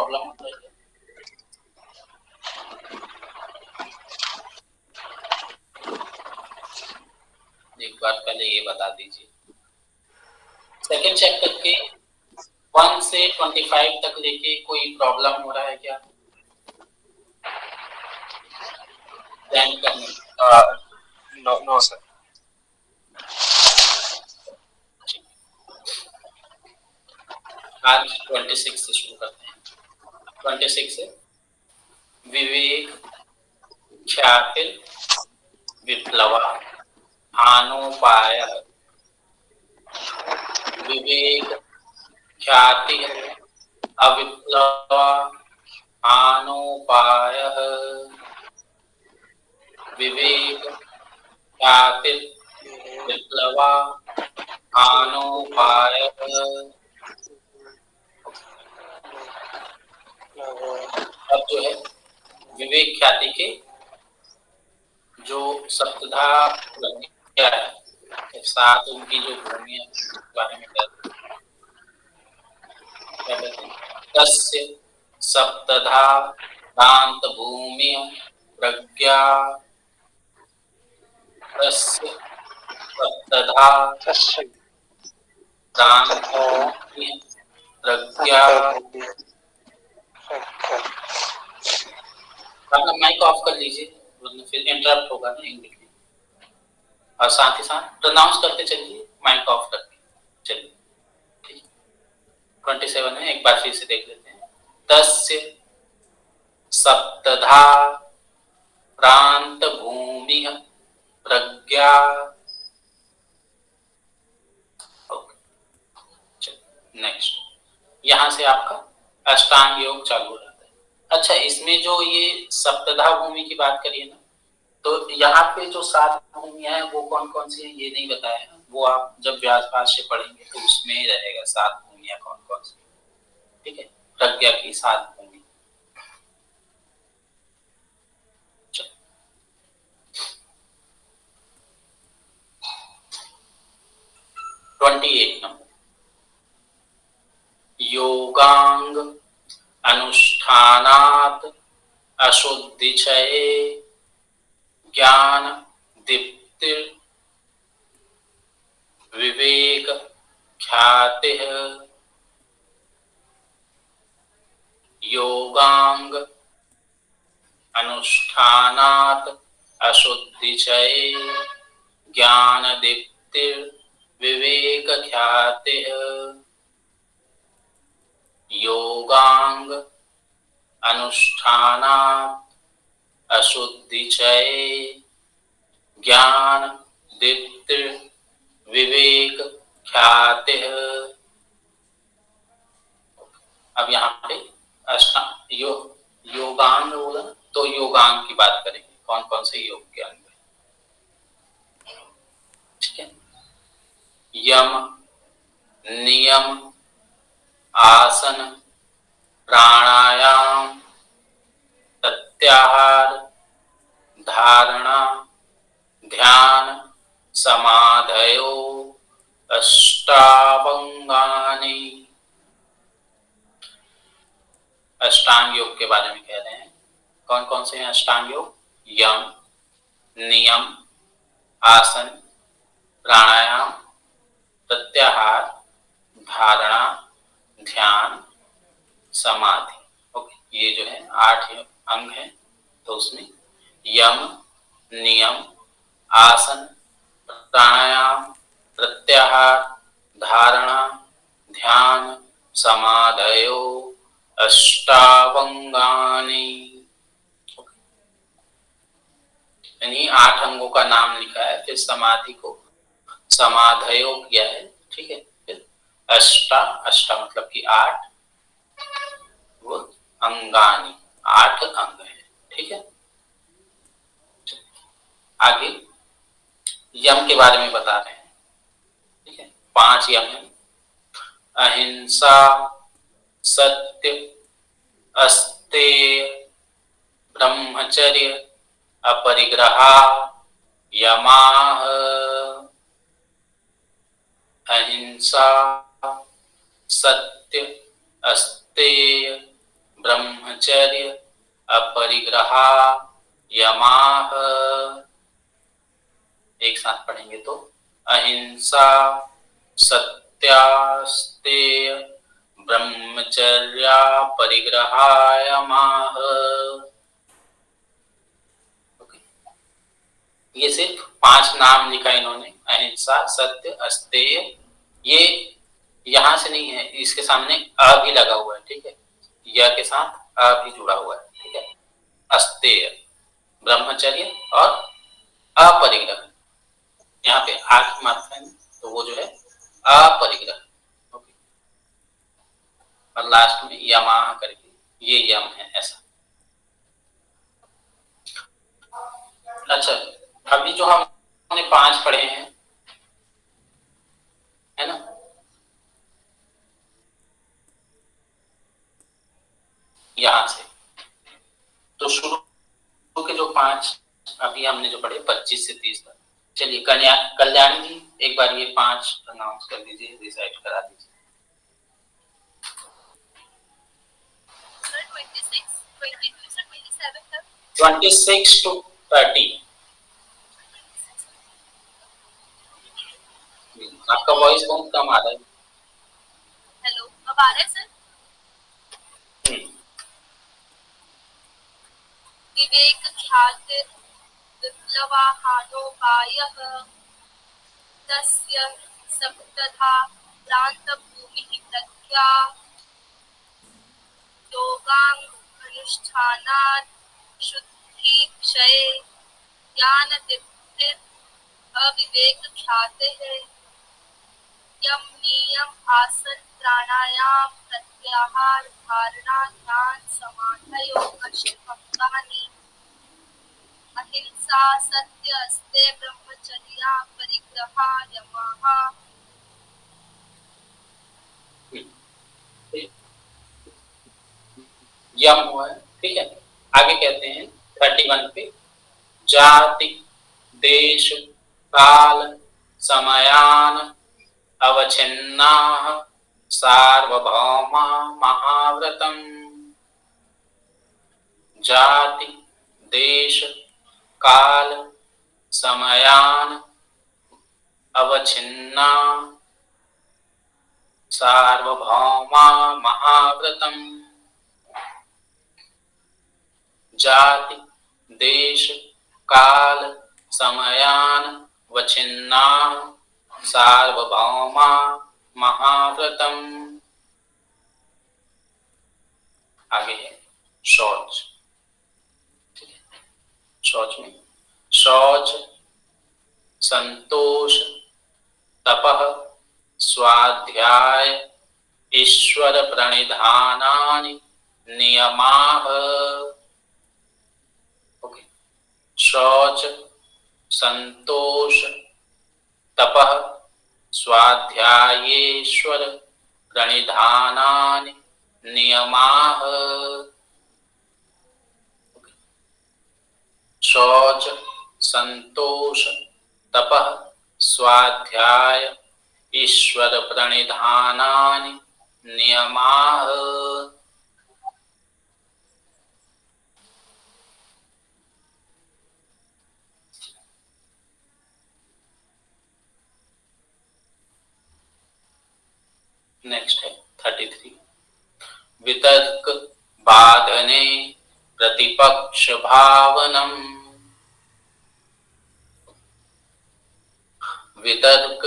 Problem हो रही है? एक बार पहले ये बता दीजिए। सेकेंड चैप्टर के 1 से 25 तक लेके कोई प्रॉब्लम हो रहा है क्या? ध्यान करने नो सर। आज 26 से शुरू करते हैं। 26 से विवेक ख्यातिल विप्लवा हानोपायः। विवेक ख्याति अविप्लवा हानोपायः। विवेक ख्याति विप्लवा हानोपायः। अब जो है विवेक ख्याति के जो सप्तधा क्या है, सात उनकी जो भूमिया के बारे में क्या कहते हैं? तस्य सप्तधा दांत भूमि प्रज्ञा। तस्य सप्तधा दांत भूमि प्रज्ञा। अपना माइक ऑफ कर लीजिए, फिर इंटरप्ट होगा ना इंग्लिश में। और साथ ही साथ प्रोनाउंस करते चलिए माइक ऑफ करके। चलिए ठीक है। 27 है, एक बार फिर से देख लेते हैं। तस्य सप्तधा प्रांत भूमि प्रज्ञा। नेक्स्ट, यहां से आपका अष्टांग योग चालू हो जाता है। अच्छा, इसमें जो ये सप्तधा भूमि की बात करिए ना, तो यहाँ पे जो सात भूमियां हैं वो कौन कौन सी हैं ये नहीं बताया है। वो आप जब व्यास भाष्य पढ़ेंगे तो उसमें ही रहेगा सात भूमियां कौन कौन सी। ठीक है, प्रज्ञा की सात भूमि। 28 नंबर, योगांग अनुष्ठानात अशुद्धिक्षये ज्ञान दीप्तिर विवेक ख्यातिः। योगांग अनुष्ठानात अशुद्धिक्षये ज्ञान दीप्तिर विवेक ख्यातिः। योगांग अनुष्ठानात अशुद्धिक्षये ज्ञान दीप्तिर विवेक ख्यातिः। अब यहाँ पे योगांग बोला तो योगांग की बात करेंगे, कौन कौन से योग के अंग है। ठीक है, यम नियम आसन प्राणायाम प्रत्याहार धारणा ध्यान समाधयो अष्टावंगानि। अष्टांग योग के बारे में कह रहे हैं। कौन कौन से हैं अष्टांग योग? यम नियम आसन प्राणायाम प्रत्याहार धारणा ध्यान समाधि। ओके, ये जो है 8 अंग हैं। तो उसमें यम नियम आसन प्राणायाम प्रत्याहार धारणा ध्यान समाधयो अष्टावंगानि। यानी 8 अंगों का नाम लिखा है, फिर समाधि को समाधयो किया है। ठीक है, फिर अष्टा मतलब कि 8, वो अंगानी 8 अंग है। ठीक है, आगे यम के बारे में बता रहे हैं। ठीक है, 5 यम है। अहिंसा सत्य अस्तेय ब्रह्मचर्य अपरिग्रहा यमाः। अहिंसा सत्य अस्तेय ब्रह्मचर्य अपरिग्रहा यमाः। एक साथ पढ़ेंगे तो अहिंसा सत्यास्तेय ब्रह्मचर्या परिग्रहाय माह। ये सिर्फ 5 नाम लिखा इन्होंने, अहिंसा सत्य अस्तेय। ये यहां से नहीं है, इसके सामने अ भी लगा हुआ है, ठीक है, य के साथ अ भी जुड़ा हुआ है, ठीक है। अस्तेय ब्रह्मचर्य और अपरिग्रह, यहाँ पे आ की मात्रा है तो वो जो है अपरिग्रह, ओके। और लास्ट में यमा करके ये यम है ऐसा। अच्छा, अभी जो हमने 5 पढ़े हैं, है ना, यहां से तो शुरू के जो 5 अभी हमने जो पढ़े 25 से 30 तक। चलिए कल्याणी जी एक बार ये 5 अनाउंस कर दीजिए, रिसाइट करा दीजिए। 26 to 30। आपका वॉइस बहुत कम आ रहा है। हेलो, अब आ रहा है सर? विवेक ख्याति विप्लवाहानोपायः तस्य सप्तधा प्रान्तभूमिः प्रज्ञा योगानुष्ठानात् शुद्धिक्षये ज्ञानदीप्तिः अविवेक ख्यातेः यम नियम आसन प्राणायाम प्रत्याहार धारणा ध्यान समाधि योग अष्टभक्तानि अहिंसा सत्य अस्ते ब्रह्मचर्या परिग्रहा यमाः। यम हुआ है, ठीक है। आगे कहते हैं 31 पे जाति देश काल समयान अवच्छिन्ना सार्वभौमा महाव्रतम। जाति देश काल समयान अवच्छिन्ना सार्वभौमा महाव्रतम। जाति देश काल समयान वच्छिन्ना सार्वभौमा महाव्रतम। आगे है शौच, ठीक है। शौच में शौच संतोष तपः स्वाध्याय ईश्वर प्रणिधानानि नियमाः। ओके, शौच संतोष तपः स्वाध्यायेश्वर प्रणिधानानि नियमाः। शौच संतोष तपः स्वाध्याय ईश्वर प्रणिधानानि नियमाः। नेक्स्ट है 33 वितर्क बाधने प्रतिपक्ष भावनम। वितर्क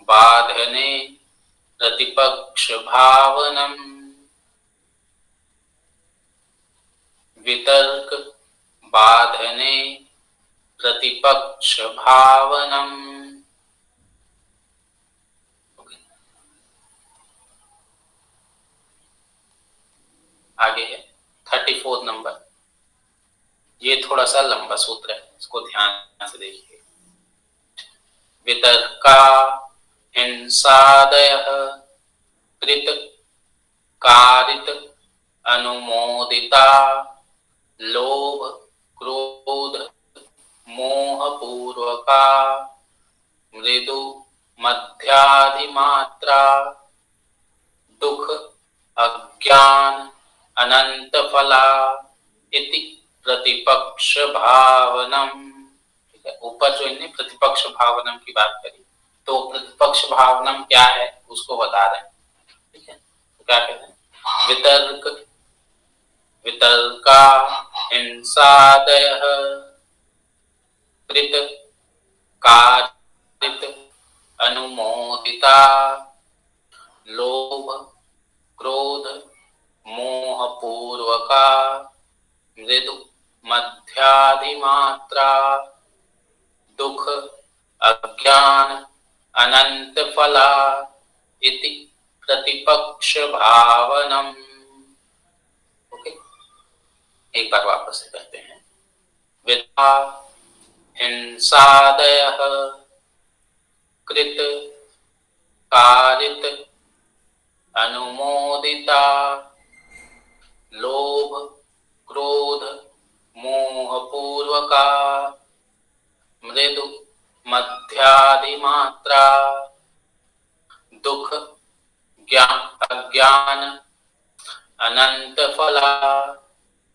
बाधने प्रतिपक्ष भावनम। वितर्क बाधने प्रतिपक्ष भावनम। आगे है 34 नंबर। ये थोड़ा सा लंबा सूत्र है, इसको ध्यान से देखिए। वितर्का हिंसादयः कृत कारित अनुमोदिता लोभ क्रोध मोहपूर्वका मृदु मध्याधिमात्रा दुख अज्ञान अनंत फला इति प्रतिपक्ष भावनम। ठीक है, ऊपर जो इन्हें प्रतिपक्ष भावनम की बात करी, तो प्रतिपक्ष भावनम क्या है उसको बता रहे हैं। ठीक है, तो क्या कहते हैं, वितर्क वितर्का हिंसादयः कृत कारित अनुमोदिता लोभ क्रोध मोह पूर्वका मृदु मध्याधिमात्रा दुख अज्ञान अनंत फला इति प्रतिपक्ष भावनम। ओके, एक बार वापस से कहते हैं। विद्या हिंसादयः कृत कारित अनुमोदिता लोभ क्रोध मोह पूर्वका मृदु मध्यादिमात्रा दुख अज्ञान अनंत फला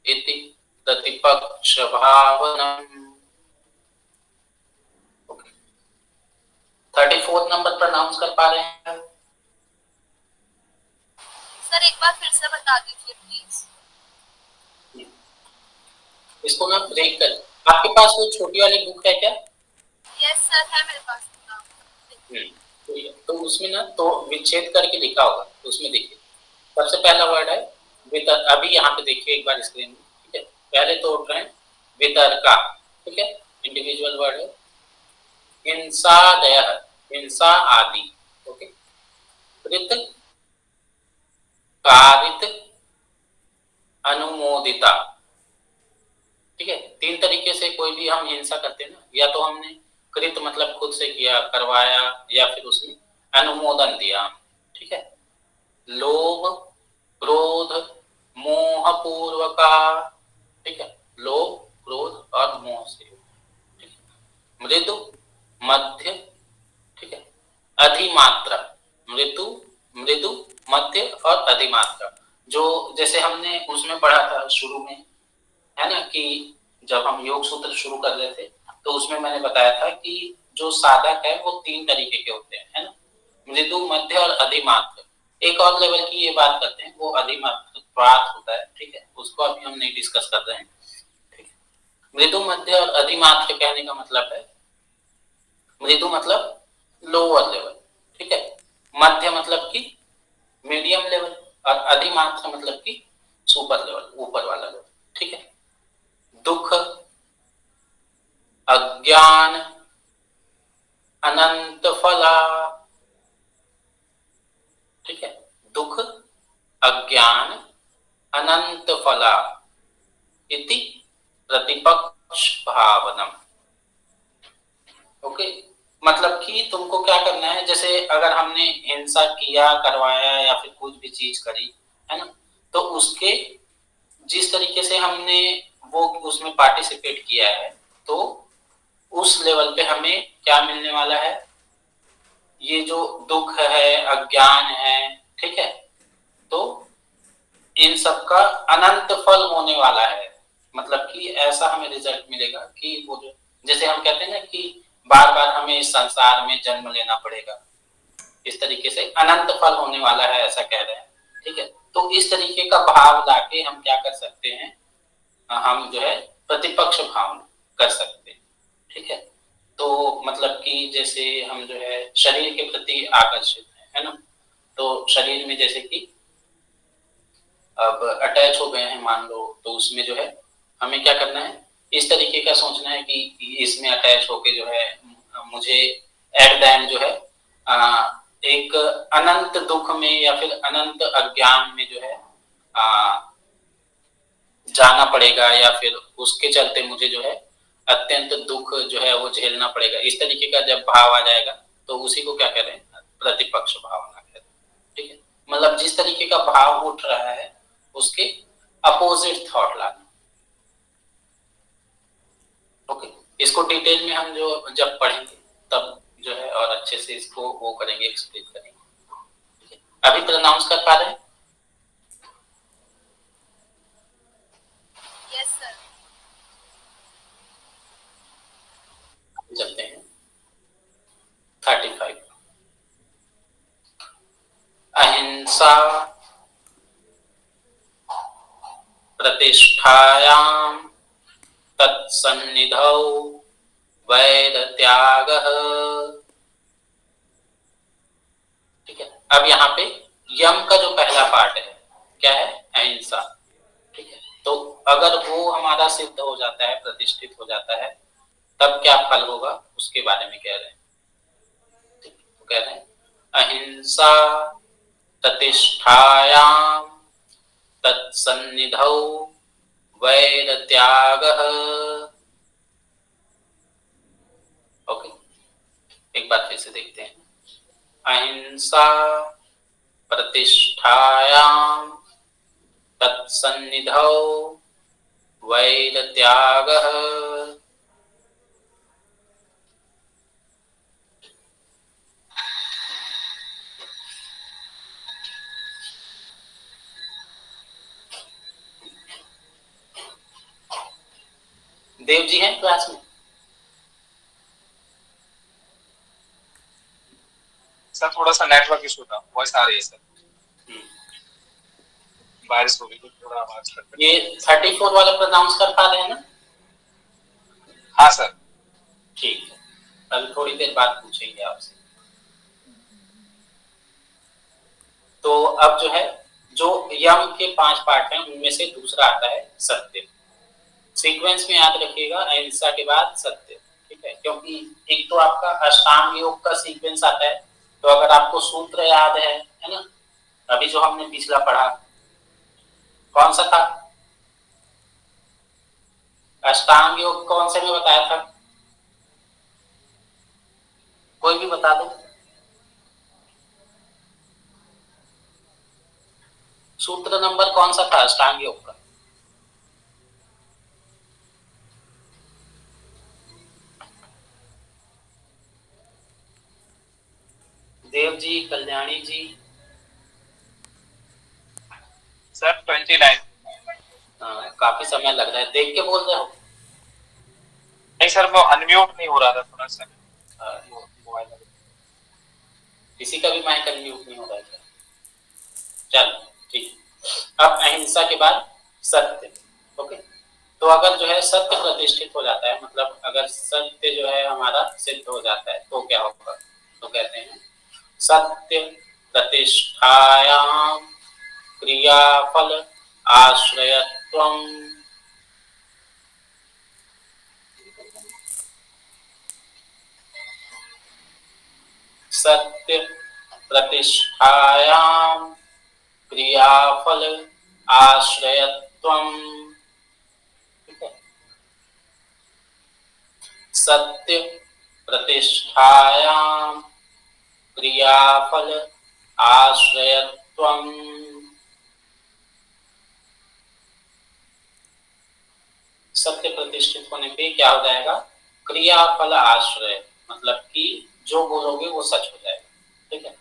इति प्रतिपक्ष भावनम। 34 नंबर प्रोनाउंस कर पा रहे हैं? सर एक बार फिर से बता दीजिए प्लीज। इसको ना ब्रेक कर, आपके पास वो छोटी वाली बुक है क्या? यस सर, है मेरे पास। तो उसमें ना तो विच्छेद करके लिखा होगा, तो उसमें देखिए सबसे पहला वर्ड है वितर्क। अभी यहाँ पे देखिए एक बार स्क्रीन में। ठीक है, पहले तो उठ रहे हैं वितर्का। ठीक है, इंडिविजुअल वर्ड है। हिंसादय, हिंसा आदि। ओके, कृत कारित अनुमोदिता। ठीक है, तीन तरीके से कोई भी हम हिंसा करते हैं ना, या तो हमने कृत मतलब खुद से किया करवाया, या फिर उसमें अनुमोदन दिया। ठीक है, लोभ क्रोध मोह पूर्वका। ठीक है, लोभ क्रोध और मोह से। ठीक है, मृदु मध्य। ठीक है, अधिमात्रा। मृदु मृदु मध्य और अधिमात्रा, जो जैसे हमने उसमें पढ़ा था शुरू में, है ना, कि जब हम योग सूत्र शुरू कर रहे थे तो उसमें मैंने बताया था कि जो साधक है वो तीन तरीके के होते हैं, है ना, मृदु मध्य और अधिमात्र। एक और लेवल की ये बात करते हैं, वो अधिमात्र प्रात होता है। ठीक है, उसको अभी हम नहीं डिस्कस कर रहे हैं। ठीक है, मृदु मध्य और अधिमात्र कहने का मतलब है, मृदु मतलब लोअर लेवल, ठीक है, मध्य मतलब कि मीडियम लेवल, और अधिमात्र मतलब कि सुपर लेवल, ऊपर वाला लेवल। ठीक है, दुख अज्ञान अनंत फला। ठीक है, दुख अज्ञान अनंत फला इति प्रतिपक्ष भावनम। ओके, मतलब कि तुमको क्या करना है, जैसे अगर हमने हिंसा किया करवाया या फिर कुछ भी चीज करी, है ना, तो उसके जिस तरीके से हमने वो उसमें पार्टिसिपेट किया है, तो उस लेवल पे हमें क्या मिलने वाला है, ये जो दुख है अज्ञान है, ठीक है, तो इन सब का अनंत फल होने वाला है। मतलब कि ऐसा हमें रिजल्ट मिलेगा कि वो जो, जैसे हम कहते हैं ना कि बार बार हमें इस संसार में जन्म लेना पड़ेगा, इस तरीके से अनंत फल होने वाला है, ऐसा कह रहे हैं। ठीक है, तो इस तरीके का भाव लाके हम क्या कर सकते हैं, हम जो है प्रतिपक्ष भाव कर सकते हैं। ठीक है, तो मतलब कि जैसे हम जो है शरीर के प्रति आकर्षित है ना, तो शरीर में जैसे कि अब अटैच हो गए हैं मान लो, तो उसमें जो है हमें क्या करना है, इस तरीके का सोचना है कि इसमें अटैच होके जो है मुझे एट द एंड जो है एक अनंत दुख में या फिर अनंत अज्ञान में जो है जाना पड़ेगा, या फिर उसके चलते मुझे जो है अत्यंत दुख जो है वो झेलना पड़ेगा। इस तरीके का जब भाव आ जाएगा तो उसी को क्या कह रहे हैं, प्रतिपक्ष भावना कहते हैं। ठीक है, मतलब जिस तरीके का भाव उठ रहा है उसके अपोजिट थॉट लाना। ओके, इसको डिटेल में हम जो जब पढ़ेंगे तब जो है और अच्छे से इसको वो करेंगे, एक्सप्लेन करेंगे। अभी प्रोनाउंस कर पा रहे हैं? अहिंसा प्रतिष्ठायां तत्सन्निधौ वैरत्यागः। ठीक है, अब यहाँ पे यम का जो पहला पार्ट है क्या है, अहिंसा। ठीक है, तो अगर वो हमारा सिद्ध हो जाता है, प्रतिष्ठित हो जाता है, तब क्या फल होगा उसके बारे में कह रहे हैं। तो कह रहे हैं अहिंसा प्रतिष्ठायां तत्सन्निधौ वैरत्यागः। ओके, एक बार फिर से देखते हैं। अहिंसा प्रतिष्ठायां तत्सन्निधौ वैरत्यागः। देव जी हैं क्लास में? सर थोड़ा सा नेटवर्क इशू था, वॉइस आ रही है सर, बारिश हो गई तो थोड़ा आवाज कट गई। ये 34 वाला प्रोनाउंस कर पा रहे हैं ना? हाँ सर। ठीक है, अभी थोड़ी देर बाद पूछेंगे आपसे। तो अब जो है, जो यम के 5 पार्ट हैं उनमें से दूसरा आता है सत्य। सीक्वेंस में याद रखिएगा, अहिंसा के बाद सत्य। ठीक है, क्योंकि एक तो आपका अष्टांग योग का सीक्वेंस आता है, तो अगर आपको सूत्र याद है ना, अभी जो हमने पिछला पढ़ा कौन सा था, अष्टांग योग कौन से में बताया था, कोई भी बता दो। सूत्र नंबर कौन सा था अष्टांग योग का? देव जी, कल्याणी जी। सर 29। काफी समय लग रहा है, देख के बोल रहे हो? नहीं सर, वो अनम्यूट नहीं हो रहा था थोड़ा सा मोबाइल। किसी का भी माइक अनम्यूट नहीं हो रहा है? चलो ठीक, अब अहिंसा के बाद सत्य। ओके, तो अगर जो है सत्य प्रतिष्ठित हो जाता है, मतलब अगर सत्य जो है हमारा सिद्ध हो जाता है, तो क्या होगा? तो कहते हैं सत्य प्रतिष्ठायां क्रियाफल आश्रयत्वम्। सत्य प्रतिष्ठायां क्रियाफल आश्रयत्वम्। सत्य प्रतिष्ठायां क्रियाफल आश्रयत्वम्। सत्य प्रतिष्ठित होने पे क्या हो जाएगा? क्रियाफल आश्रय, मतलब कि जो बोलोगे वो सच हो जाएगा। ठीक है,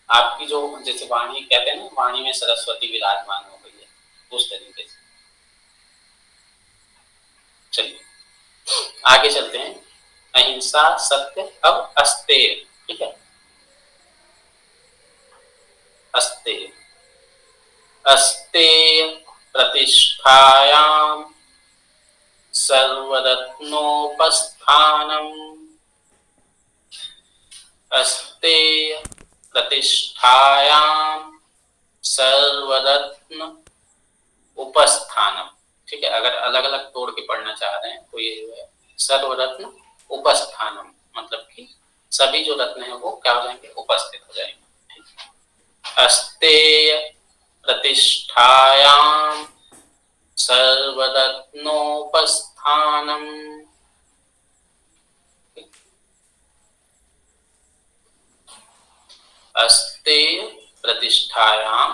आपकी जो जैसे वाणी कहते हैं ना, वाणी में सरस्वती विराजमान हो गई है, उस तरीके से। चलिए आगे चलते हैं। अहिंसा सत्य, अब अस्तेय। ठीक है, अस्तेय अस्तेय प्रतिष्ठायां सर्वरत्नोपस्थानम्। अस्तेय प्रतिष्ठायां सर्वरत्न उपस्थानम। ठीक है, अगर अलग अलग तोड़ के पढ़ना चाह रहे हैं तो ये है सर्वरत्न उपस्थानम, मतलब कि सभी जो रत्न है वो क्या हो जाएंगे? उपस्थित हो जाएंगे। अस्तेय प्रतिष्ठायां सर्वरत्नोपस्थानम। अस्तेय प्रतिष्ठायां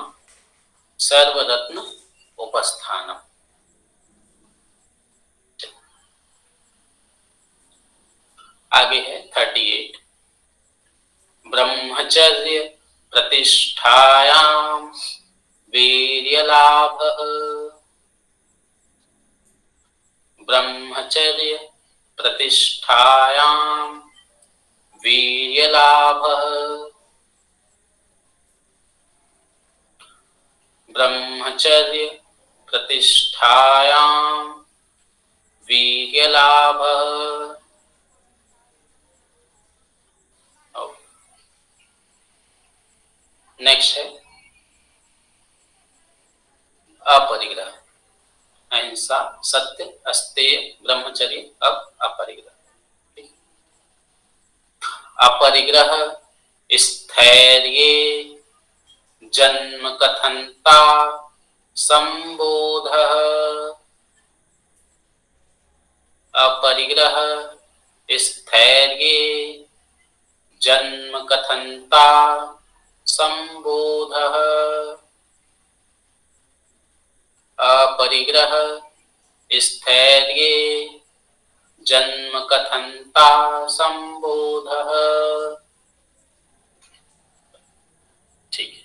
सर्वरत्न उपस्थानम। आगे है 38। ब्रह्मचर्य प्रतिष्ठायां वीर्यलाभः। ब्रह्मचर्य प्रतिष्ठायां वीर्यलाभः। ब्रह्मचर्य प्रतिष्ठायां वीर्यलाभ। नेक्स्ट है अपरिग्रह, अहिंसा, सत्य, अस्तेय, ब्रह्मचर्य, अब अपरिग्रह। अपरिग्रह स्थैर्ये जन्म कथनता संबोधः। अपरिग्रह स्थैर्ये जन्म कथनता संबोधः। अपरिग्रह स्थैर्ये जन्म कथनता संबोधः। ठीक है।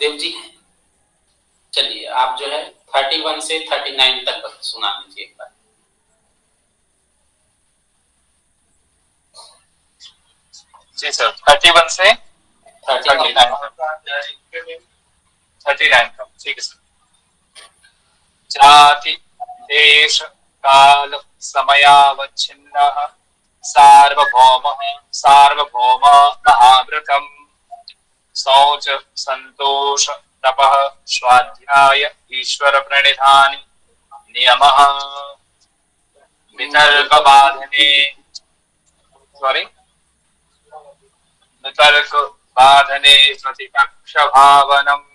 देव जी, चलिए आप जो है 31 से 39 तक सुना दीजिए एक बार। जी सर, 31 से 39 तक, ठीक है सर। जाति देश काल समयावच्छिन्नः सार्वभौम महाव्रतम् शौच संतोष तपः स्वाध्याय ईश्वर प्रणिधान नियमः वितर्क बाधने प्रतिपक्ष भावनम्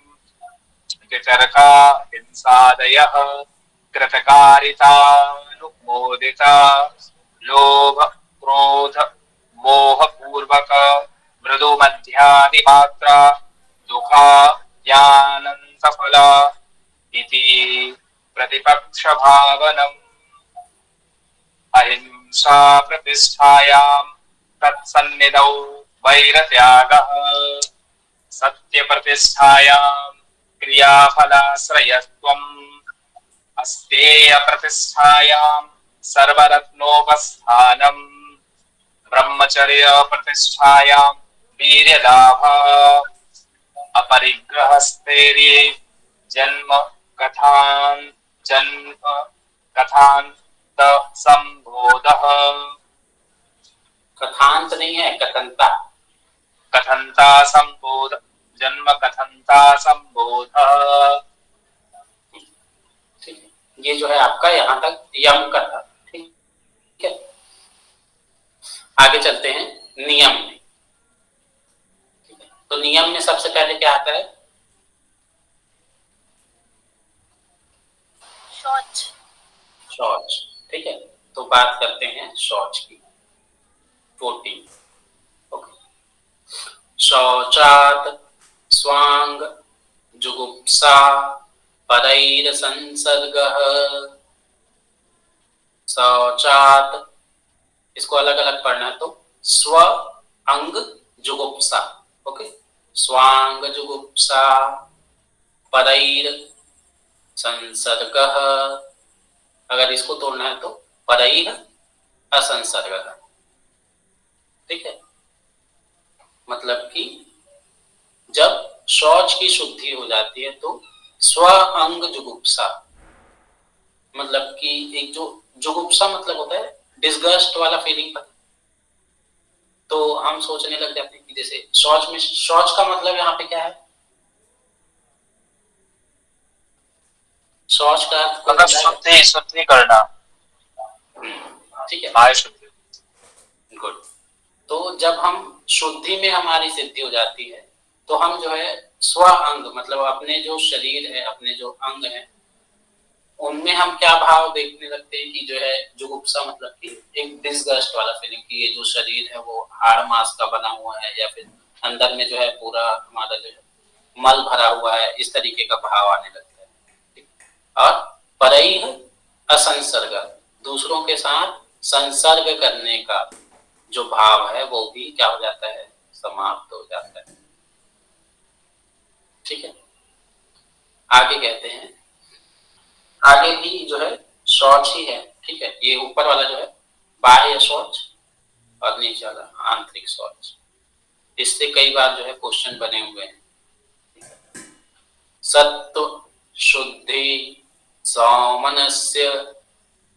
वितर्का हिंसादयः कृतकारितानुमोदिता लोभ क्रोध मोहपूर्वक मृदु मध्यादि मात्रा दुखा ज्ञानंतफला इति प्रतिपक्ष भावनम् अहिंसा प्रतिष्ठायां तत्सन्निधौ वैरत्यागः सत्य प्रतिष्ठायां क्रियाफलाश्रयत्वम् अस्तेय प्रतिष्ठायां सर्वरत्नोपस्थानम् ब्रह्मचर्य प्रतिष्ठायां वीर्यलाभ अपरिग्रहस्थैर्ये जन्म कथान्त संबोधः। कथांत नहीं है, कथनता। कथनता संबोध, जन्म कथनता संबोधः। ठीक है, ये जो है आपका यहाँ तक यम का था। ठीक है, आगे चलते हैं नियम में। तो नियम में सबसे पहले क्या आता है? शौच। शौच। ठीक है, तो बात करते हैं शौच की। 14। ओके। शौचात स्वांग जुगुप्सा परैर संसर्गः। शौचात, इसको अलग अलग पढ़ना है, तो स्व अंग जुगुप्सा। ओके, स्वांग जुगुप्सा परैर संसर्गः। अगर इसको तोड़ना है तो परैर असंसर्गः। ठीक है, मतलब कि जब शौच की शुद्धि हो जाती है तो स्व अंग जुगुप्सा, मतलब कि एक जो जुगुप्सा मतलब होता है डिस्गस्ट वाला फीलिंग। तो हम सोचने लग जाते हैं कि जैसे शौच में, शौच का मतलब यहाँ पे क्या है? शौच का मतलब शुद्धि करना। ठीक है, माय शुद्धि। गुड। तो जब हम शुद्धि में हमारी सिद्धि हो जाती है तो हम जो है स्व अंग, मतलब अपने जो शरीर है, अपने जो अंग है, उनमें हम क्या भाव देखने लगते हैं कि जो है जुगुप्सा मतलब कि एक डिसगस्ट वाला फीलिंग कि ये जो शरीर है वो हाड़ मांस का बना हुआ है, या फिर अंदर में जो है पूरा हमारा जो है मल भरा हुआ है, इस तरीके का भाव आने लगता है। और परैर असंसर्ग, दूसरों के साथ संसर्ग करने का जो भाव है वो भी क्या हो जाता है? समाप्त हो जाता है। ठीक है, आगे कहते हैं, आगे भी जो है शौच ही है, ठीक है, ये ऊपर वाला जो है बाह्य शौच और नीचे वाला आंतरिक शौच। इससे कई बार जो है क्वेश्चन बने हुए हैं। सत्व शुद्धि सौमनस्य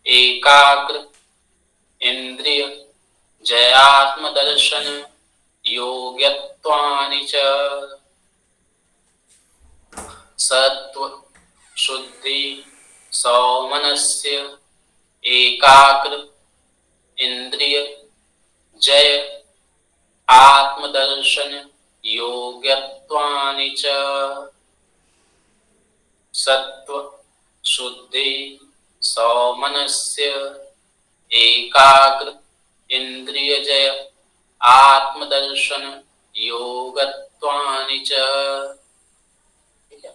एकाग्र इंद्रिय जयात्म दर्शन योग्यत्वानि च। सत्व शुद्धि सौमनस्य एकाग्र इंद्रिय जय आत्मदर्शन योग्यत्वानि च। सत्व शुद्धि सौमनस्य एकाग्र इंद्रिय जय आत्मदर्शन योगत्वानि च। ठीक है,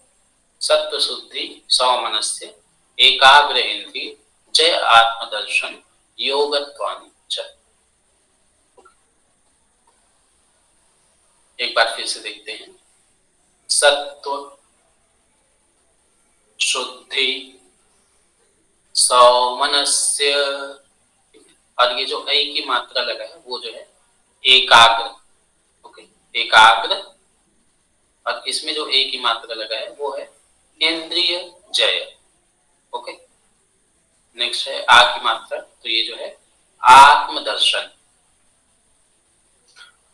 सत्व शुद्धि सौमनस्य एकाग्र इंद्रिय जय आत्मदर्शन योगत्वानि च। एक बार फिर से देखते हैं। सत्व शुद्धि सौमनस्य, और ये जो ऐ की मात्रा लगा है वो जो है एकाग्र। ओके, एकाग्र, और इसमें जो ए की मात्रा लगा है वो है इंद्रिय जय। ओके, नेक्स्ट है आ की मात्रा, तो ये जो है आत्मदर्शन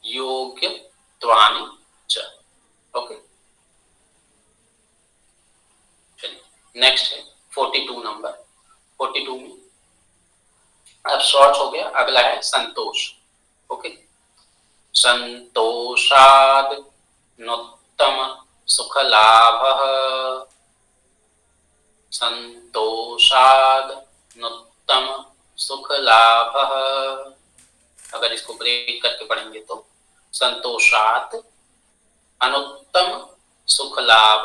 योग्य त्वानि च। ओके, चलिए नेक्स्ट है 42 नंबर। 42 में अब शॉर्ट हो गया, अगला है संतोष। ओके, संतोषाद नोत्तम सुख लाभ। संतोषाद नोत्तम सुख लाभ। अगर इसको ब्रेक करके पढ़ेंगे तो संतोषात अनुत्तम सुख लाभ।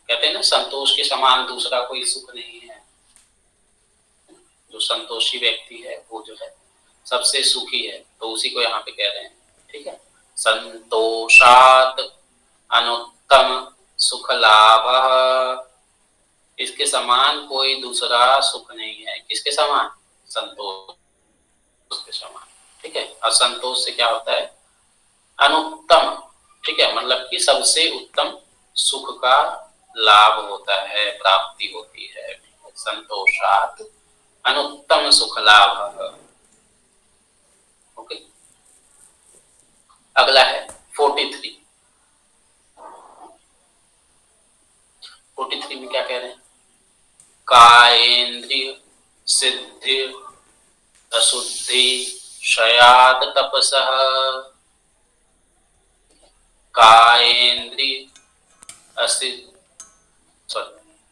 कहते हैं ना, संतोष के समान दूसरा कोई सुख नहीं है। जो संतोषी व्यक्ति है वो जो है सबसे सुखी है, तो उसी को यहाँ पे कह रहे हैं। ठीक है, संतोषात अनुत्तम सुख लाभ। इसके समान कोई दूसरा सुख नहीं है। किसके समान? संतोष के समान। ठीक है, और संतोष से क्या होता है? अनुत्तम। ठीक है, मतलब कि सबसे उत्तम सुख का लाभ होता है, प्राप्ति होती है। संतोषात अनुत्तम सुख लाभ। ओके, अगला है 43। 43 में क्या कह रहे हैं? कायेन्द्रिय सिद्धि अशुद्धि क्षयाद तपसः। कायेन्द्रिय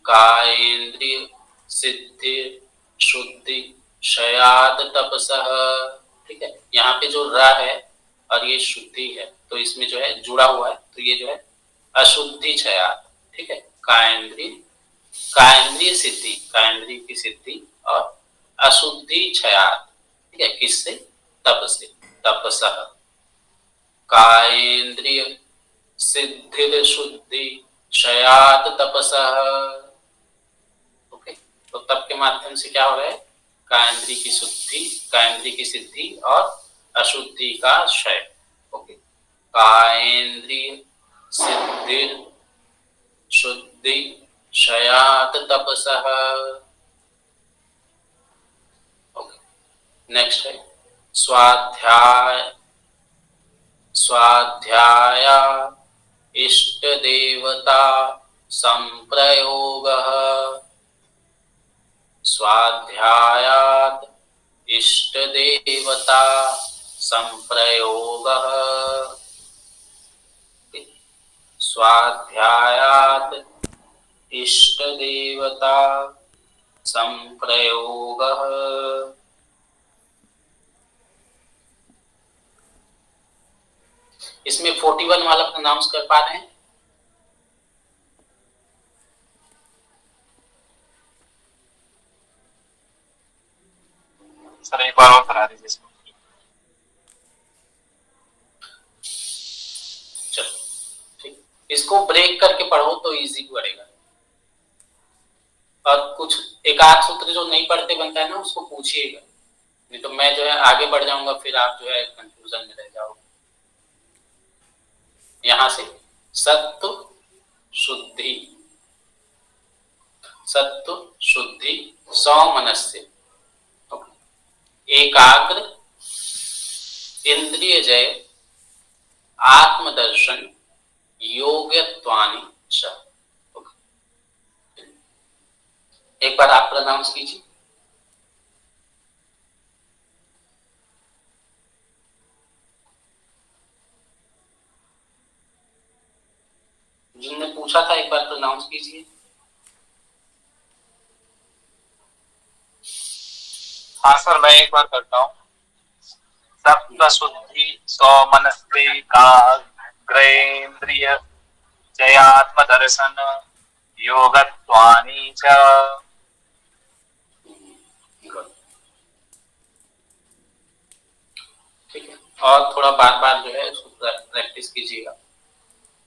कायेन्द्रिय सिद्धि शुद्धि क्षयाद तपसः। ठीक है, यहाँ पे जो र है और ये शुद्धि है, तो इसमें जो है जुड़ा हुआ है, तो ये जो है अशुद्धि क्षयाद। ठीक है, कायेन्द्रिय सिद्धि, कायेन्द्रिय की सिद्धि और अशुद्धि क्षयाद। ठीक है, किससे? तप से, तपसः। कायेन्द्रिय सिद्धि शुद्धि क्षयाद तपसः। ओके, तो तप के माध्यम से क्या हो रहा है? कायेन्द्रिय की शुद्धि, कायेन्द्रिय की सिद्धि और अशुद्धि का क्षय। ओके, कायेन्द्रिय सिद्धि शुद्धि क्षयात तपसः। ओके, नेक्स्ट है स्वाध्याय इष्ट देवता संप्रयोगः। स्वाध्यायात इष्ट देवता संप्रयोगः। स्वाध्यायात इष्ट देवता संप्रयोगः। इसमें 41 वाला प्रोनाउंस कर पा रहे हैं? सर एक बार और करा दीजिए इसको। चलो ठीक, इसको ब्रेक करके पढ़ो तो इजी पड़ेगा। और कुछ एक आध सूत्र जो नहीं पढ़ते बनता है ना, उसको पूछिएगा, नहीं तो मैं जो है आगे बढ़ जाऊंगा, फिर आप जो है कंफ्यूजन में रह जाओगे। यहां से सत्व शुद्धि, सत्व शुद्धि सौमनस्य, एकाग्र इंद्रिय जय आत्मदर्शन योग्यत्वानि च। एक बार आप प्रोनाउंस कीजिए। जिनने पूछा था एक बार प्रोनाउंस कीजिए। हाँ सर, मैं एक बार करता हूँ। सत्व शुद्धि सौमनस्येकाग्रेन्द्रिय जयात्म दर्शन योगत्वानि च। ठीक है, और थोड़ा बार बार जो है उसको प्रैक्टिस कीजिएगा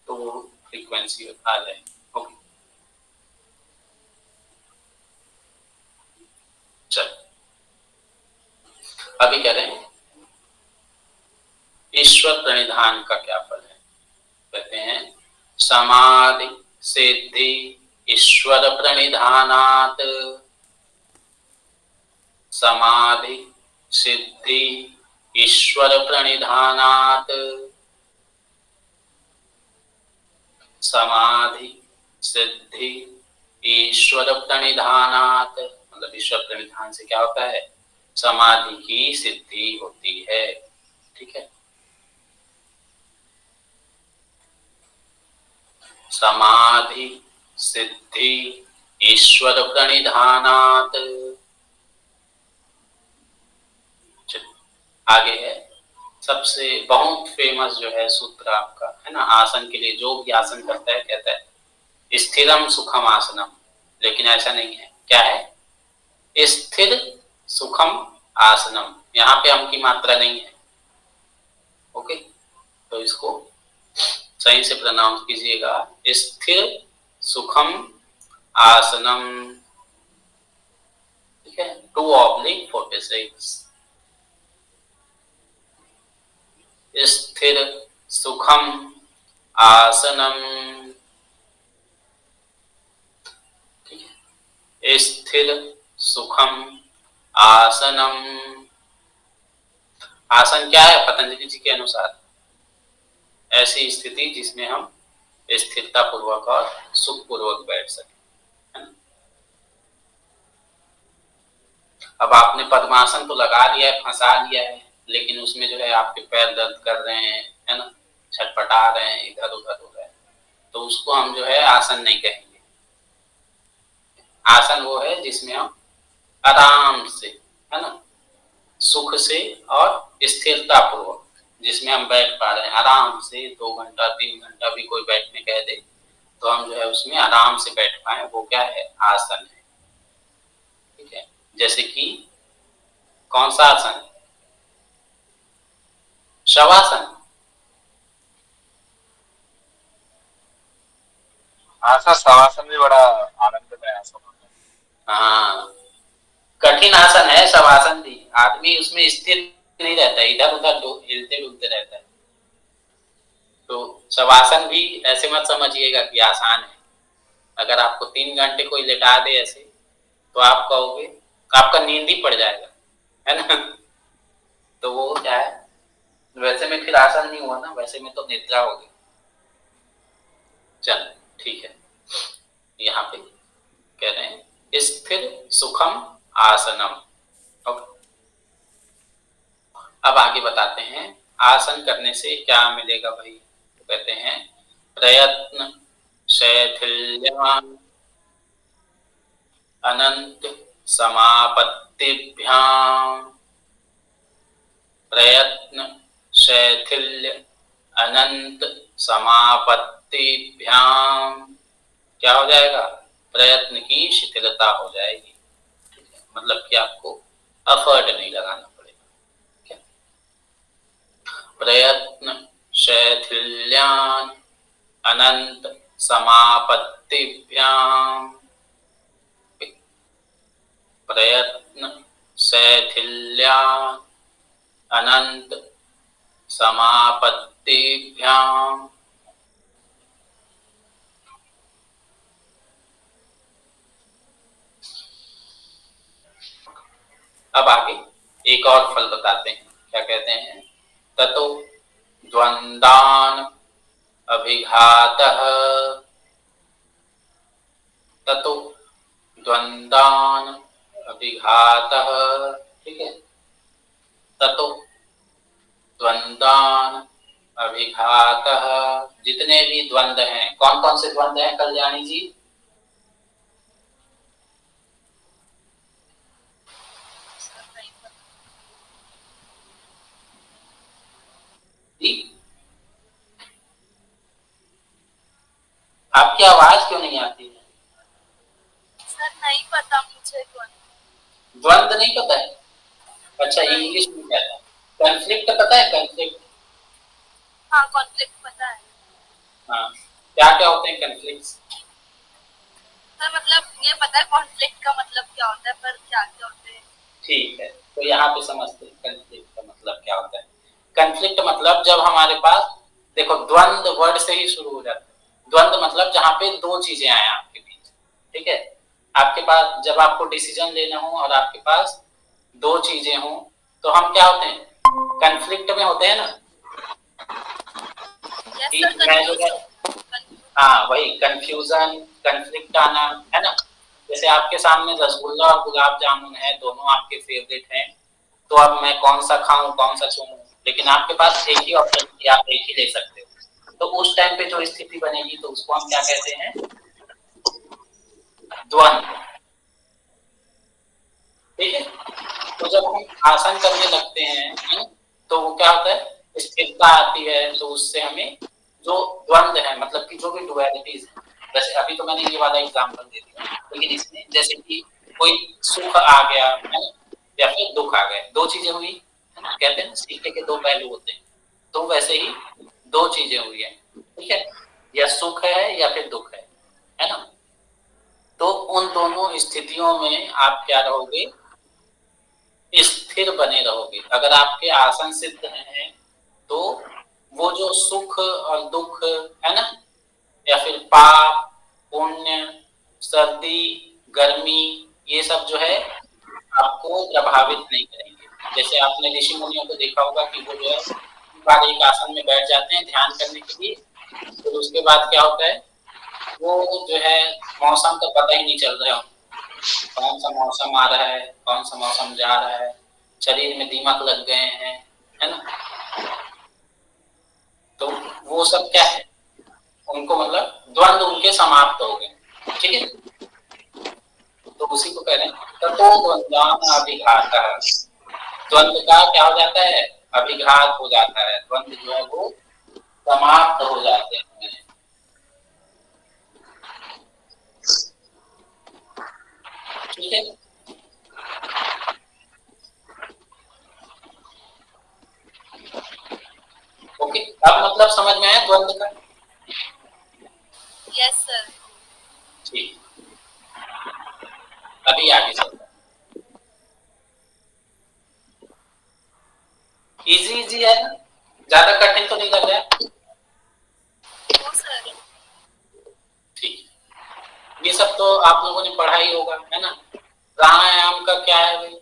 तो वो फ्रीक्वेंसी आ जाए। ओके, चल अभी कह रहे हैं ईश्वर प्रणिधान का क्या फल है। कहते हैं समाधि सिद्धि ईश्वर प्रणिधानात्, समाधि सिद्धि ईश्वर प्रणिधानात्, समाधि सिद्धि ईश्वर प्रणिधानात्। मतलब ईश्वर प्रणिधान से क्या होता है, समाधि की सिद्धि होती है। ठीक है, समाधि सिद्धि ईश्वर प्रणिधानात्। आगे है सबसे बहुत फेमस जो है सूत्र आपका है ना, आसन के लिए जो भी आसन करता है कहता है स्थिरम सुखम आसनम, लेकिन ऐसा नहीं है। क्या है, स्थिर सुखम आसनम, यहाँ पे हम की मात्रा नहीं है। ओके, तो इसको सही से प्रोनाउंस कीजिएगा, स्थिर सुखम आसनम। ठीक है, 2/46 स्थिर सुखम आसनम। ठीक है, स्थिर सुखम आसनम। आसन क्या है पतंजलि जी के अनुसार, ऐसी स्थिति जिसमें हम स्थिरता पूर्वक और सुख पूर्वक बैठ सके। अब आपने पद्मासन तो लगा लिया है, फंसा लिया है, लेकिन उसमें जो है आपके पैर दर्द कर रहे हैं, है ना, छटपटा रहे हैं, इधर उधर हो रहे हैं, तो उसको हम जो है आसन नहीं कहेंगे। आसन वो है जिसमें हम आराम से, है ना, सुख से और स्थिरता पूर्वक, जिसमें हम बैठ पा रहे हैं आराम से, 2 घंटा 3 घंटा भी कोई बैठने कह दे तो हम जो है उसमें आराम से बैठ पाए, वो क्या है, आसन है। ठीक है, जैसे कि कौन सा आसन, शवासन। हाँ सर, शवासन भी बड़ा आनंदमय आसन होता है। हाँ, कठिन आसन है शवासन भी, आदमी उसमें स्थिर नहीं रहता, इधर उधर हिलते डुलते रहता है। तो शवासन भी ऐसे मत समझिएगा कि आसान है। अगर आपको 3 घंटे कोई लेटा दे ऐसे, तो आप कहोगे, आपका नींद ही पड़ जाएगा, है ना। तो वो क्या है, वैसे में फिर आसन नहीं हुआ ना, वैसे में तो निद्रा होगी। चल ठीक है, यहाँ पे कह रहे हैं स्थिर सुखम आसनम। ओके, अब आगे बताते हैं आसन करने से क्या मिलेगा भाई। तो कहते हैं प्रयत्न शैथिल्यम अनंत समापत्तिभ्याम, प्रयत्न शैथिल्य अनंत समापत्तिभ्याम। क्या हो जाएगा, प्रयत्न की शिथिलता हो जाएगी। ठीक है, मतलब कि आपको एफर्ट नहीं लगाना पड़ेगा। क्या, प्रयत्न शैथिल्यान अनंत समापत्तिभ्याम। प्रयत्न शैथिल्या अनंत समापत्तिभ्याम। अब आगे एक और फल बताते हैं, क्या कहते हैं? ततो द्वंदान अभिघातः, ततो द्वंदान अभिघातः, ठीक है। ततो द्वंदान अभिघातः, जितने भी द्वंद्व हैं, कौन कौन से द्वंद्व हैं कल्याणी जी? जी आपकी आवाज क्यों नहीं आती है? सर नहीं पता मुझे द्वंद्व नहीं पता है? अच्छा, इंग्लिश में क्या था? कॉन्फ्लिक्ट पता है? कॉन्फ्लिक्ट? हाँ कॉन्फ्लिक्ट पता है। हाँ, क्या क्या होते हैं कॉन्फ्लिक्ट्स? सर मतलब ये पता है कॉन्फ्लिक्ट का मतलब क्या होता है, पर क्या क्या होते हैं? ठीक है, तो यहाँ पे समझते हैं कॉन्फ्लिक्ट का मतलब क्या होता है। कॉन्फ्लिक्ट मतलब जब हमारे पास, देखो द्वंद्व वर्ड से ही शुरू हो जाता है। द्वंद्व मतलब जहाँ पे दो चीजें आए आपके बीच, ठीक है। आपके पास जब आपको डिसीजन लेना हो और आपके पास दो चीजें हो, तो हम क्या होते हैं? कॉन्फ्लिक्ट में होते हैं ना। यस कि सर, मैं जो है, हाँ वही कंफ्यूजन, कॉन्फ्लिक्ट आना, है ना। जैसे आपके सामने रसगुल्ला और गुलाब जामुन है, दोनों आपके फेवरेट हैं, तो अब मैं कौन सा खाऊं कौन सा चुनूं, लेकिन आपके पास एक ही ऑप्शन है, आप एक ही ले सकते हो। तो उस टाइम पे जो स्थिति बनेगी तो उसको हम क्या कहते हैं? द्वंद्व, ठीक है। तो जब हम आसन करने लगते हैं, है ना, तो वो क्या होता है? स्थिरता आती है, तो उससे हमें जो द्वंद्व है, मतलब कि जो भी डुअलिटीज है, जैसे अभी तो मैंने ये वाला एग्जांपल दे दिया, लेकिन इसमें जैसे कि कोई सुख आ गया, है ना, या फिर दुख आ गए, दो चीजें हुई, है ना, कहते हैं ना सिक्के के दो पहलू होते हैं, तो वैसे ही दो चीजें हुई है, ठीक है। या सुख है या फिर दुख है ना। तो उन दोनों स्थितियों में आप क्या रहोगे? स्थिर बने रहोगे। अगर आपके आसन सिद्ध हैं तो वो जो सुख और दुख, है ना, या फिर पाप पुण्य, सर्दी गर्मी, ये सब जो है आपको प्रभावित नहीं करेंगे। जैसे आपने ऋषि मुनियों को देखा होगा कि वो जो है बार एक आसन में बैठ जाते हैं ध्यान करने के लिए, फिर तो उसके बाद क्या होता है? वो जो है मौसम का पता ही नहीं चल रहा है, कौन सा मौसम आ रहा है कौन सा मौसम जा रहा है, शरीर में दीमक लग गए हैं, है ना। तो वो सब क्या है? उनको मतलब द्वंद्व उनके समाप्त हो गए, ठीक है। तो उसी को कह रहे हैं ततो द्वंद्वान अभिघात। द्वंद्व का क्या हो जाता है? अभिघात हो जाता है, द्वंद्व जो है वो समाप्त हो जाते हैं, ठीक है। ओके, अब मतलब समझ में आया द्वंद्व का? Yes sir. ठीक, अभी आगे चलते हैं। इजी इजी है ना, ज्यादा कठिन तो नहीं लग रहा है? ओ सर। ठीक, ये सब तो आप लोगों ने पढ़ा ही होगा, है ना। प्राणायाम का क्या है भाई?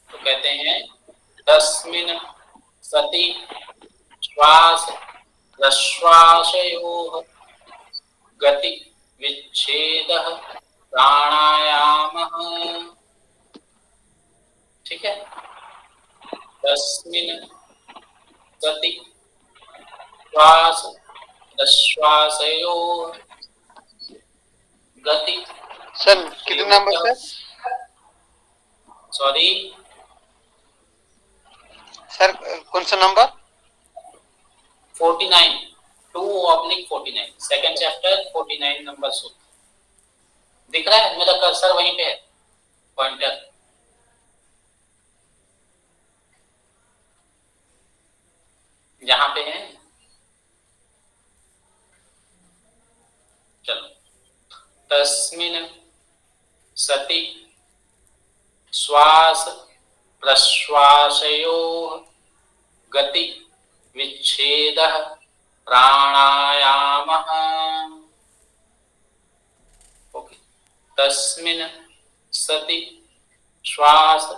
तो कहते हैं तस्मिन् सति श्वास प्रश्वासयोः गति विच्छेदः प्राणायामः, ठीक है। तस्मिन् सति श्वास प्रश्वासयोः गति, सर कितने नंबर सर? सॉरी सर कौन सा नंबर? 49, 2/49, सेकंड चैप्टर 49 नंबर सूत्र दिख रहा है? मेरा कर्सर वहीं पे है, पॉइंटर जहां पे है। चलो, तस्मिन् सति श्वास प्रश्वासयोः गति विच्छेदः प्राणायामः। ओके, तस्मिन् सति श्वास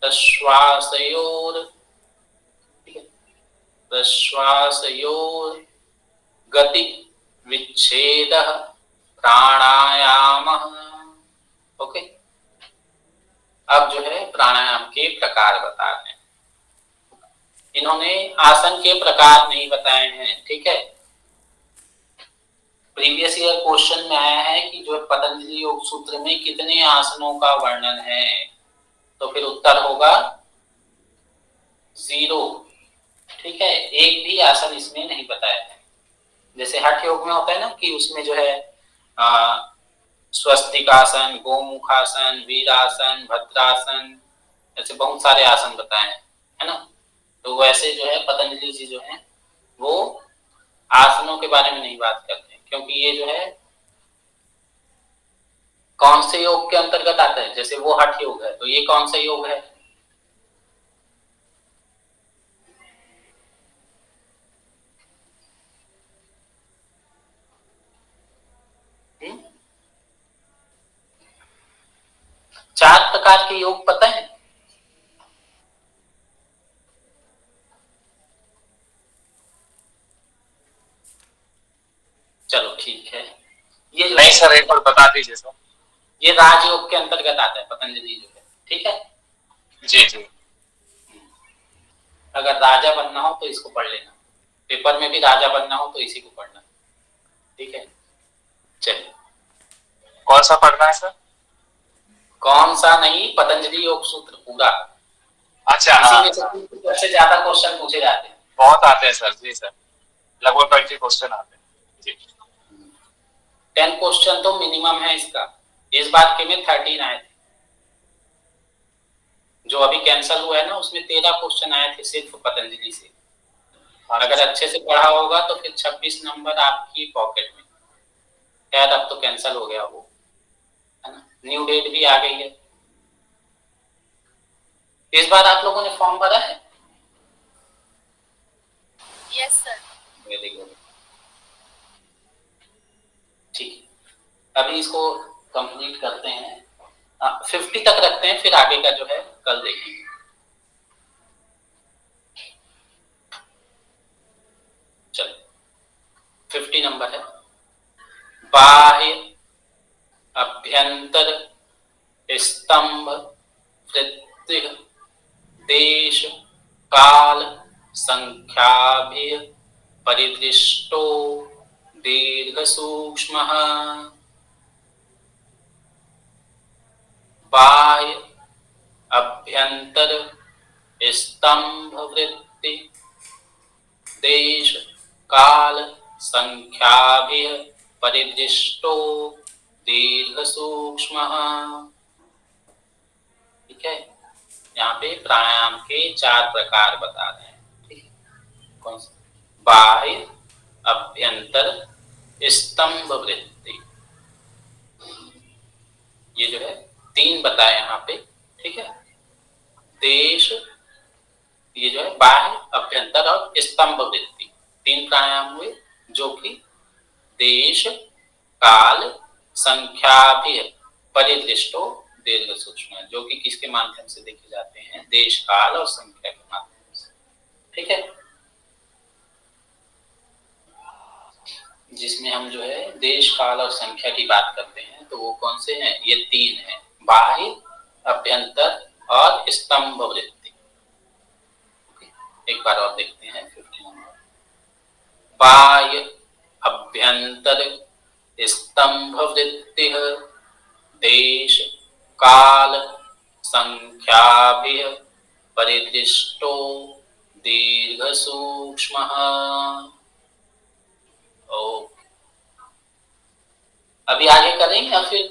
प्रश्वासयोर प्रश्वासयोर गति विच्छेदः प्राणायामः। ओके, अब जो है प्राणायाम के प्रकार बता रहे हैं। इन्होंने आसन के प्रकार नहीं बताए हैं, ठीक है। प्रीवियस ईयर क्वेश्चन में आया है कि जो पतंजलि योग सूत्र में कितने आसनों का वर्णन है, तो फिर उत्तर होगा 0, ठीक है। एक भी आसन इसमें नहीं बताया है। जैसे हठ योग में होता है ना कि उसमें जो है स्वस्तिकासन, गोमुखासन, वीरासन, भद्रासन, ऐसे बहुत सारे आसन बताए हैं, है ना। तो वैसे जो है पतंजलि जी जो है वो आसनों के बारे में नहीं बात करते, क्योंकि ये जो है कौन से योग के अंतर्गत आता है। जैसे वो हठ योग है, तो ये कौन सा योग है? हुँ? 4 प्रकार के योग पता है? चलो ठीक है। ये नहीं सर, एक बार बता दीजिए सर। ये राजयोग के अंतर्गत आता है पतंजलि जो है, ठीक है। जी जी। अगर राजा बनना हो तो इसको पढ़ लेना, पेपर में भी राजा बनना हो तो इसी को पढ़ना, ठीक है। चलिए, कौन सा पढ़ना है सर? कौन सा नहीं, पतंजलि योग सूत्र पूरा। अच्छा, इसी में सबसे ज्यादा क्वेश्चन पूछे जाते हैं। बहुत आते हैं सर। जी सर, लगभग 20 क्वेश्चन आते हैं जी। 10 क्वेश्चन तो मिनिमम है इसका। इस बार के में 13 आए थे, जो अभी कैंसिल हुआ है ना उसमें 13 क्वेश्चन आए थे सिर्फ पतंजलि से। और अगर अच्छे से पढ़ा होगा तो फिर 26 नंबर आपकी पॉकेट में। खैर अब तो कैंसिल हो गया वो, है ना। न्यू डेट भी आ गई है। इस बार आप लोगों ने फॉर्म भरा है? Yes sir. वेरी गुड, ठीक है। अभी इसको कंप्लीट करते हैं, 50 तक रखते हैं, फिर आगे का जो है कल देखेंगे। चलिए, 50 नंबर है। बाह्य अभ्यंतर स्तंभ वृत्ति देश काल संख्याभि परिदृष्टो दीर्घ सूक्ष्म। बाह्य अभ्यंतर स्तंभ वृत्ति देश काल संख्याभि परिदृष्टो दीर्घ सूक्ष्म। ठीक है, यहाँ पे प्राणायाम के 4 प्रकार बता रहे हैं, ठीक है। कौन सा? बाह्य अभ्यंतर स्तंभ वृत्ति, ये जो है 3 बताए यहाँ पे, ठीक है। देश, ये जो है बाह्य अभ्यंतर और स्तंभ वृत्ति, 3 प्राणायाम हुए जो कि देश काल संख्या भी परिदृष्टो दीर्घ सूक्ष्म, जो कि किसके माध्यम से देखे जाते हैं? देश काल और संख्या के माध्यम से, ठीक है। जिसमें हम जो है देश काल और संख्या की बात करते हैं तो वो कौन से हैं? ये 3 हैं, बाह्य अभ्यंतर और स्तंभ वृत्ति। एक बार और देखते हैं 50 नंबर। बाह्य अभ्यंतर स्तंभ वृत्ति देश काल संख्याभि परिदृष्टो दीर्घ सूक्ष्म। अभी आगे करें या फिर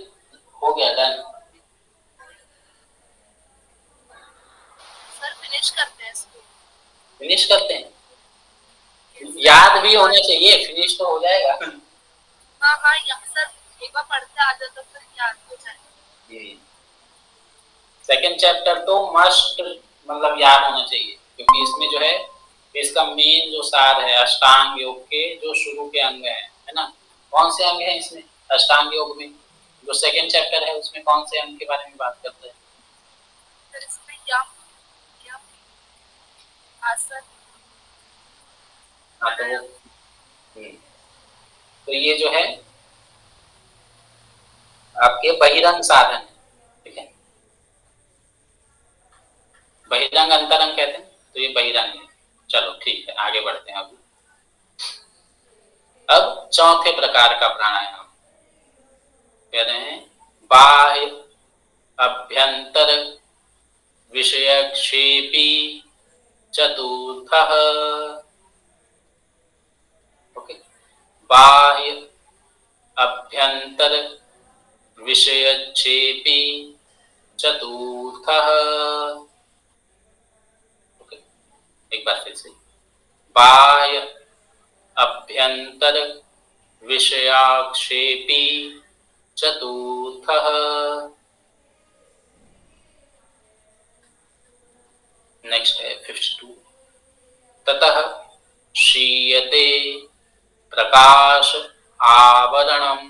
हो गया डन? सर फिनिश करते हैं इसको। फिनिश करते हैं, याद भी होना चाहिए, फिनिश तो हो जाएगा। हाँ हाँ, यहाँ सर एक बार पढ़ते आ जाए तो फिर याद हो जाए। सेकंड चैप्टर तो मस्ट मतलब याद होना चाहिए, क्योंकि इसमें जो है इसका मेन जो सार है अष्टांग योग के जो शुरू के अंग है ना, कौन से अंग है इसमें अष्टांग योग में, जो सेकंड चैप्टर है उसमें कौन से अंग के बारे में बात करते हैं? सर इसमें यम यम आसन हाँ तो ये जो है आपके बहिरंग साधन है, ठीक है, बहिरंग अंतरंग कहते हैं, तो ये बहिरंग है। चलो ठीक है, आगे बढ़ते हैं। अब चौथे प्रकार का प्राणायाम कह रहे हैं बाह्य अभ्यंतर विषयक्षेपी चतुर्थः। ओके, बाह्य अभ्यंतर विषयक्षेपी चतुर्थः। ओके, एक बार फिर से, बाह्य अभ्यंतर विषयाक्षेपी चतुर्थः। नेक्स्ट है 52। ततः क्षीयते प्रकाश आवरणम्।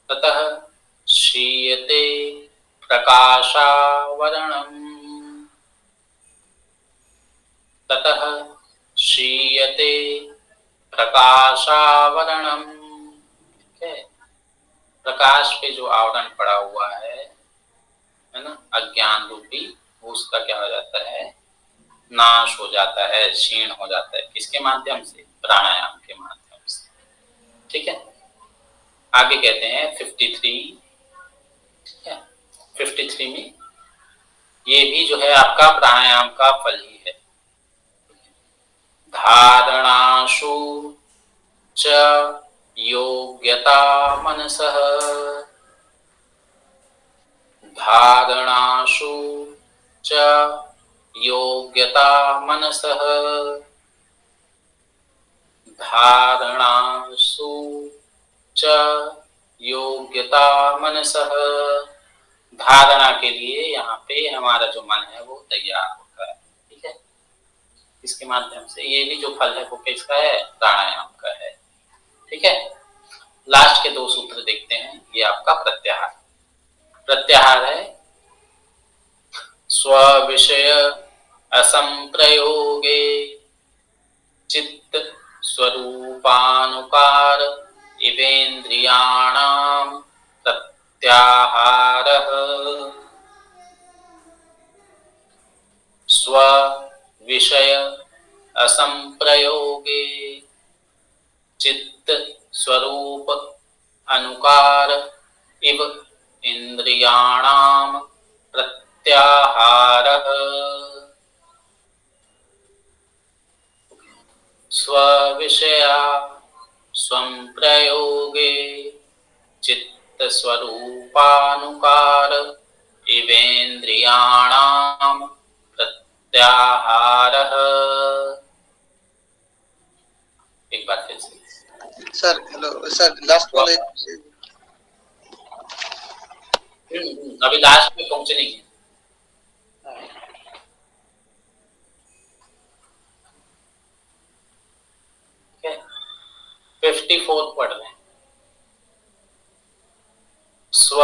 ततः क्षीयते प्रकाशावरणम्। ततः क्षीयते प्रकाशावरणम्। प्रकाश पे जो आवरण पड़ा हुआ है ना, अज्ञान रूपी, उसका क्या हो जाता है, नाश हो जाता है, क्षीण हो जाता है। किसके माध्यम से? प्राणायाम के माध्यम से। ठीक है, आगे कहते हैं 53। 53 में ये भी जो है आपका प्राणायाम का फल ही है। धारणाशु च योग्यता मनसः। धारणाशु च योग्यता मनसः। धारणासु च योग्यता मनसः। धारणा के लिए यहाँ पे हमारा जो मन है वो तैयार होता है। ठीक है, इसके माध्यम से ये भी जो फल है वो किसका है? प्राणायाम का है। ठीक है, लास्ट के दो सूत्र देखते हैं। ये आपका प्रत्याहार। प्रत्याहार है स्व विषय असंप्रयोगे चित्त स्वरूपानुकार इवेन्द्रियाणाम प्रत्याहारः। स्व विषय असंप्रयोगे चित्त स्वरूप अनुकार इव इंद्रियाणाम प्रत्याहारः। स्वविषया स्वंप्रयोगे चित्त स्वरूपानुकार इवेन्द्रियाणाम प्रत्याहारः। एक बार फिर से सर। हेलो सर, लास्ट वाले अभी लास्ट में पहुंचे नहीं है। 54 पढ़ रहे हैं। स्व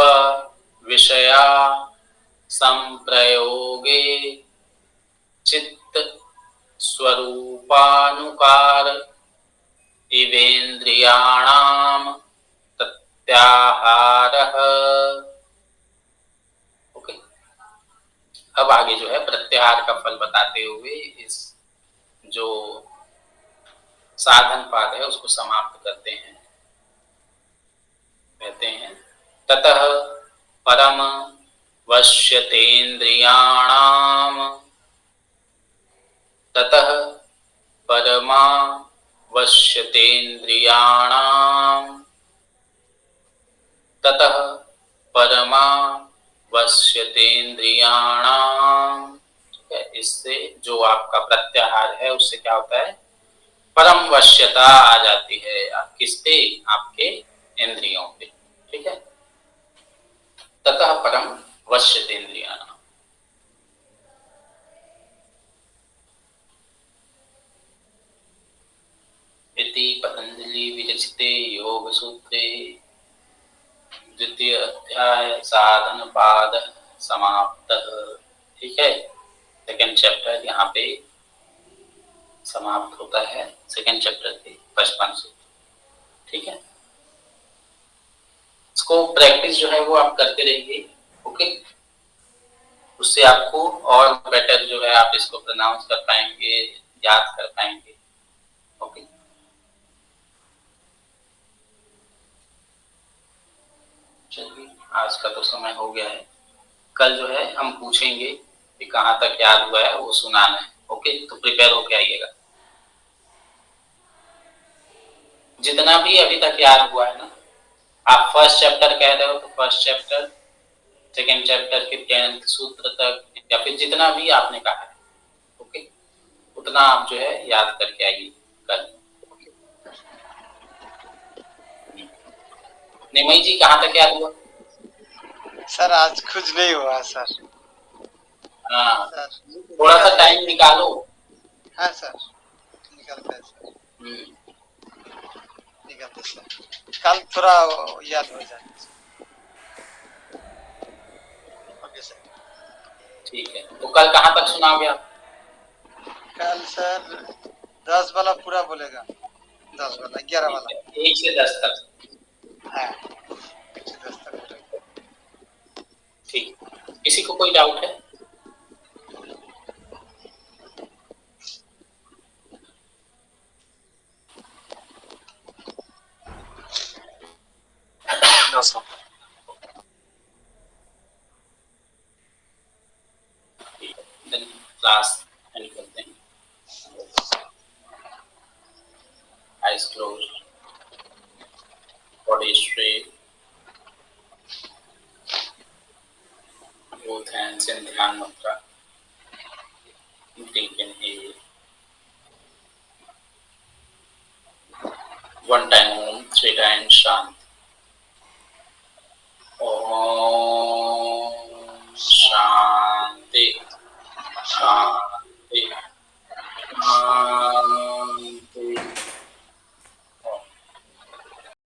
विषया संप्रयोगे चित्त स्वरूपानुकार इवेन्द्रियाणाम प्रत्याहारः। ओके, अब आगे जो है प्रत्याहार का फल बताते हुए इस जो साधन पाद है उसको समाप्त करते हैं। कहते हैं ततः परम वश्यतेन्द्रियाणाम। ततः परमा वश्यतेन्द्रियाणाम। ततः परमा वश्यतेन्द्रियाणाम। इससे जो आपका प्रत्याहार है उससे क्या होता है? परम वश्यता आ जाती है। किस पे? आपके इंद्रियों पे। ठीक है, ततः परम वश्यतेन्द्रियाणाम्। इति पतंजलि विरचिते योग सूत्रे द्वितीय अध्याय साधन पाद समाप्त। ठीक है, सेकंड चैप्टर यहाँ पे समाप्त होता है, सेकंड चैप्टर के 55 सूत्र। ठीक है, इसको प्रैक्टिस जो है वो आप करते रहिए। ओके, उससे आपको और बेटर जो है आप इसको प्रोनाउंस कर पाएंगे, याद कर पाएंगे। ओके, चलिए आज का तो समय हो गया है। कल जो है हम पूछेंगे कि कहाँ तक याद हुआ है, वो सुनाना है। ओके, तो प्रिपेयर होके आइएगा। जितना भी अभी तक याद हुआ है ना, आप फर्स्ट चैप्टर कह रहे हो तो फर्स्ट चैप्टर, सेकेंड चैप्टर के 10th सूत्र तक, या फिर जितना भी आपने कहा है, ओके, उतना आप जो है याद करके आइए कल। निमई जी कहाँ तक याद हुआ? सर आज कुछ नहीं हुआ सर। हाँ, सर थोड़ा सा टाइम निकालो। हाँ सर, निकलते हैं सर, निकलते सर, कल थोड़ा याद हो जाए। ओके सर, ठीक है, तो कल कहाँ तक सुनाओगे आप? कल सर 10 वाला पूरा बोलेगा, 10 वाला, 11 वाला, 1 से 10 तक। हाँ 1 से 10 तक बोलेगा। ठीक, किसी को कोई डाउट है? No, sir. Then class end करते हैं। Eyes closed, body straight, both hands in ध्यान मुद्रा। Deep inhale, one time Om, 3 times Shanti।